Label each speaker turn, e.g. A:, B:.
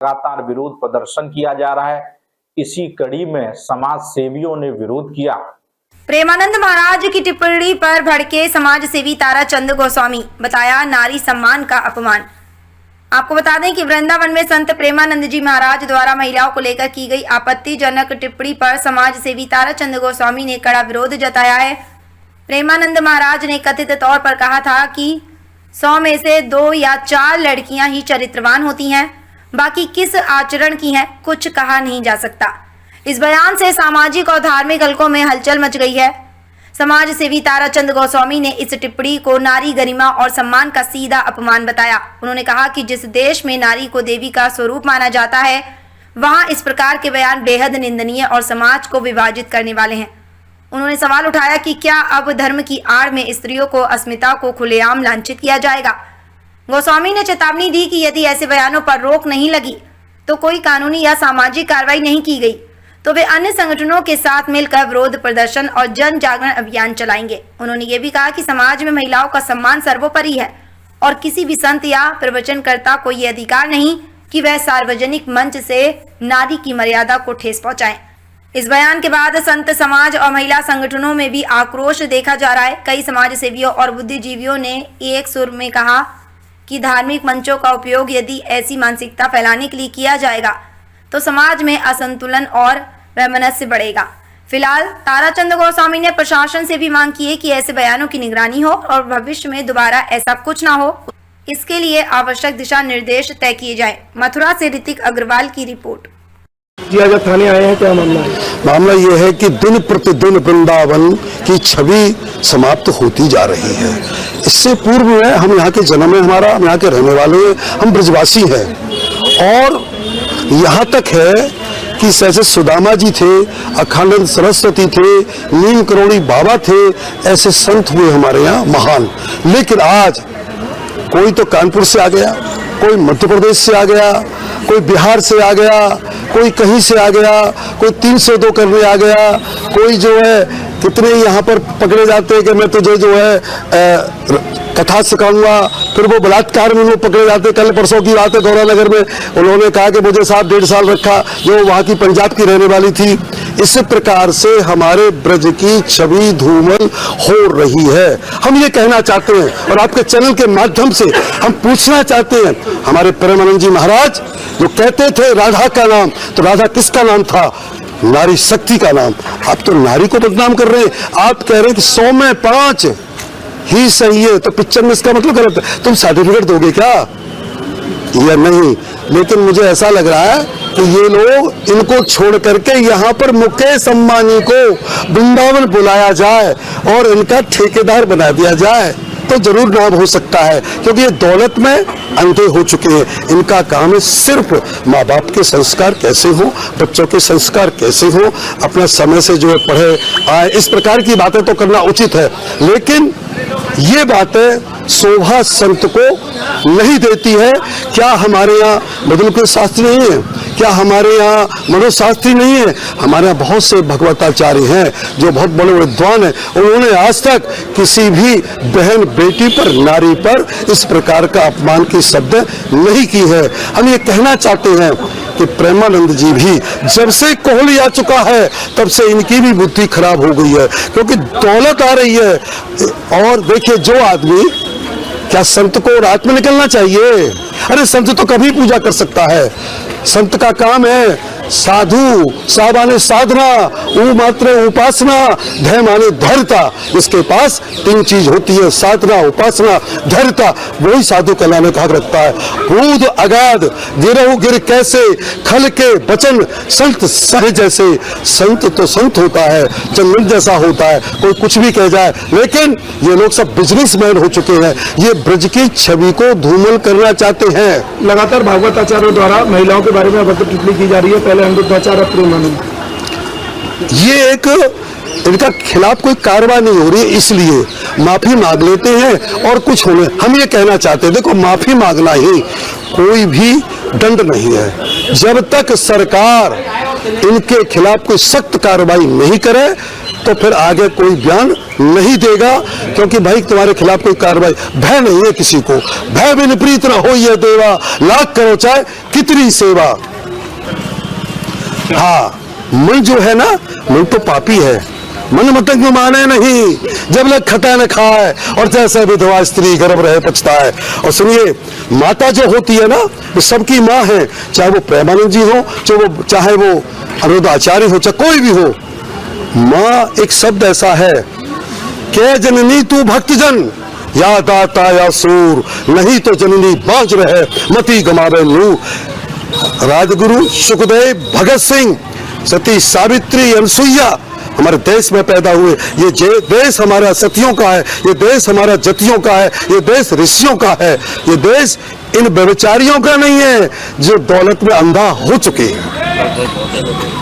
A: लगातार विरोध प्रदर्शन किया जा रहा है। इसी कड़ी में समाज सेवियों ने विरोध किया।
B: प्रेमानंद महाराज की टिप्पणी पर भड़के समाज सेवी ताराचंद गोस्वामी, बताया नारी सम्मान का अपमान। आपको बता दें कि वृंदावन में संत प्रेमानंद जी महाराज द्वारा महिलाओं को लेकर की गई आपत्तिजनक टिप्पणी पर समाज सेवी ताराचंद गोस्वामी ने कड़ा विरोध जताया है। प्रेमानंद महाराज ने कथित तौर पर कहा था कि 100 में से 2 या 4 लड़कियां ही चरित्रवान होती हैं, बाकी किस आचरण की हैं कुछ कहा नहीं जा सकता। इस बयान से सामाजिक और धार्मिक हलकों में हलचल मच गई है। समाज सेवी ताराचंद गोस्वामी ने इस टिप्पणी को नारी गरिमा और सम्मान का सीधा अपमान बताया। उन्होंने कहा कि जिस देश में नारी को देवी का स्वरूप माना जाता है, वहां इस प्रकार के बयान बेहद निंदनीय और समाज को विभाजित करने वाले हैं। उन्होंने सवाल उठाया कि क्या अब धर्म की आड़ में स्त्रियों को अस्मिता को खुलेआम लांछित किया जाएगा। गोस्वामी ने चेतावनी दी कि यदि ऐसे बयानों पर रोक नहीं लगी तो कोई कानूनी या सामाजिक कार्रवाई नहीं की गई तो वे अन्य संगठनों के साथ मिलकर विरोध प्रदर्शन और जन जागरण अभियान चलाएंगे। उन्होंने ये भी कहा कि समाज में महिलाओं का सम्मान सर्वोपरि है और किसी भी संत या प्रवचनकर्ता को ये अधिकार नहीं कि वह सार्वजनिक मंच से नारी की मर्यादा को ठेस पहुंचाएं। इस बयान के बाद संत समाज और महिला संगठनों में भी आक्रोश देखा जा रहा है। कई समाज सेवियों और बुद्धिजीवियों ने एक सुर में कहा कि धार्मिक मंचों का उपयोग यदि ऐसी मानसिकता फैलाने के लिए किया जाएगा तो समाज में असंतुलन और वैमनस्य बढ़ेगा। फिलहाल ताराचंद गोस्वामी ने प्रशासन से भी मांग की है कि ऐसे बयानों की निगरानी हो और भविष्य में दोबारा ऐसा कुछ ना हो, इसके लिए आवश्यक दिशा निर्देश तय किए जाए। मथुरा से ऋतिक अग्रवाल की रिपोर्ट।
C: थाने आए हैं, क्या मामला है?
D: मामला ये है कि दिन प्रतिदिन वृंदावन की छवि समाप्त होती जा रही है। इससे पूर्व में हम यहाँ के जन्म है, हमारा हम यहाँ के रहने वाले हैं, हम ब्रजवासी हैं। और यहाँ तक है कि जैसे सुदामा जी थे, अखंडानंद सरस्वती थे, नीम करोड़ी बाबा थे, ऐसे संत हुए हमारे यहाँ महान। लेकिन आज कोई तो कानपुर से आ गया, कोई मध्य प्रदेश से आ गया, कोई बिहार से आ गया, कोई कहीं से आ गया, कोई 302 करने आ गया, कोई जो है कितने यहाँ पर पकड़े जाते हैं कि मैं तुझे जो है कथा सिखाऊंगा, फिर वो बलात्कार में लोग पकड़े जाते। कल परसों की बात है, गौरा नगर में उन्होंने कहा कि मुझे साहब 1.5 साल रखा, जो वहाँ की पंजाब की रहने वाली थी। इस प्रकार से हमारे ब्रज की छवि धूमल हो रही है। हम ये कहना चाहते हैं और आपके चैनल के माध्यम से हम पूछना चाहते हैं, हमारे प्रेमानंद जी महाराज जो कहते थे राधा का नाम, तो राधा किसका नाम था? नारी शक्ति का नाम। आप तो नारी को बदनाम कर रहे हैं। आप कह रहे हैं कि 100 में 5 ही सही है, तो पिक्चर में इसका मतलब गलत है। तुम सर्टिफिकेट दोगे क्या या नहीं? लेकिन मुझे ऐसा लग रहा है कि ये लोग इनको छोड़ करके यहाँ पर मुकेश अंबानी को वृंदावन बुलाया जाए और इनका ठेकेदार बना दिया जाए तो जरूर लाभ हो सकता है, क्योंकि ये दौलत में अंधे हो चुके हैं। इनका काम है सिर्फ माँ बाप के संस्कार कैसे हो, बच्चों के संस्कार कैसे हो, अपना समय से जो है पढ़े आए, इस प्रकार की बातें तो करना उचित है। लेकिन ये बातें शोभा संत को नहीं देती है। क्या हमारे यहाँ मधुकर शास्त्री नहीं है? क्या हमारे यहाँ मनोज शास्त्री नहीं है? हमारे यहाँ बहुत से भगवताचार्य हैं जो बहुत बड़े विद्वान हैं। उन्होंने आज तक किसी भी बहन बेटी पर, नारी पर इस प्रकार का अपमान की शब्द नहीं की है। हम ये कहना चाहते हैं कि प्रेमानंद जी भी जब से कोहली आ चुका है तब से इनकी भी बुद्धि खराब हो गई है, क्योंकि दौलत आ रही है। और देखिए, जो आदमी, क्या संत को रात में निकलना चाहिए? अरे संत तो कभी पूजा कर सकता है। संत का काम है साधु, सा माने साधना, ऊ मात्र उपासना, धै माने धैर्यता। जिसके पास 3 चीज होती है, साधना, उपासना, धैर्यता, वही साधु कहलाने का हक रखता है। कूद अगाध गिरहु गिर कैसे, खल के बचन संत सह जैसे। संत तो संत होता है, चंदन जैसा होता है, कोई कुछ भी कह जाए। लेकिन ये लोग सब बिजनेसमैन हो चुके हैं, ये ब्रज की छवि को धूमल करना चाहते हैं।
C: लगातार भागवताचार्यों द्वारा महिलाओं के बारे में अभद्र टिप्पणी की जा रही है। पहले अनिरुद्धाचार्य, प्रेमानंद,
D: ये एक इनका खिलाफ कोई कार्रवाई नहीं हो रही है, इसलिए माफी मांग लेते हैं और कुछ होने। हम ये कहना चाहते हैं, देखो माफी मांगना ही कोई भी दंड नहीं है। जब तक सरकार इनके खिलाफ कोई सख्त कार्रवाई नहीं करे तो फिर आगे कोई बयान नहीं देगा, क्योंकि भाई तुम्हारे खिलाफ कोई कार्रवाई, भय नहीं है किसी को। भय भी विपरीत न हो ये देवा, लाख करो चाहे कितनी सेवा। हाँ, मन जो है ना, मन तो पापी है, मन मतंग माने नहीं, जब लग खटा न खाए, और जैसे विधवा स्त्री गर्भ रहे पछताए। और सुनिए, माता जो होती है ना, वो सबकी माँ है, चाहे वो प्रेमानंद जी हो, चाहे वो अनिरुद्धाचार्य हो, चाहे कोई भी हो। माँ एक शब्द ऐसा है, के जननी तू भक्तजन, या दाता या सूर, नहीं तो जननी बांझ रहे मती गमावे लू। राजगुरु सुखदेव, भगत सिंह, सती सावित्री, अनसुईया हमारे देश में पैदा हुए। ये देश हमारा सतियों का है, ये देश हमारा जतियों का है, ये देश ऋषियों का है, ये देश इन व्यभिचारियों का नहीं है जो दौलत में अंधा हो चुके हैं।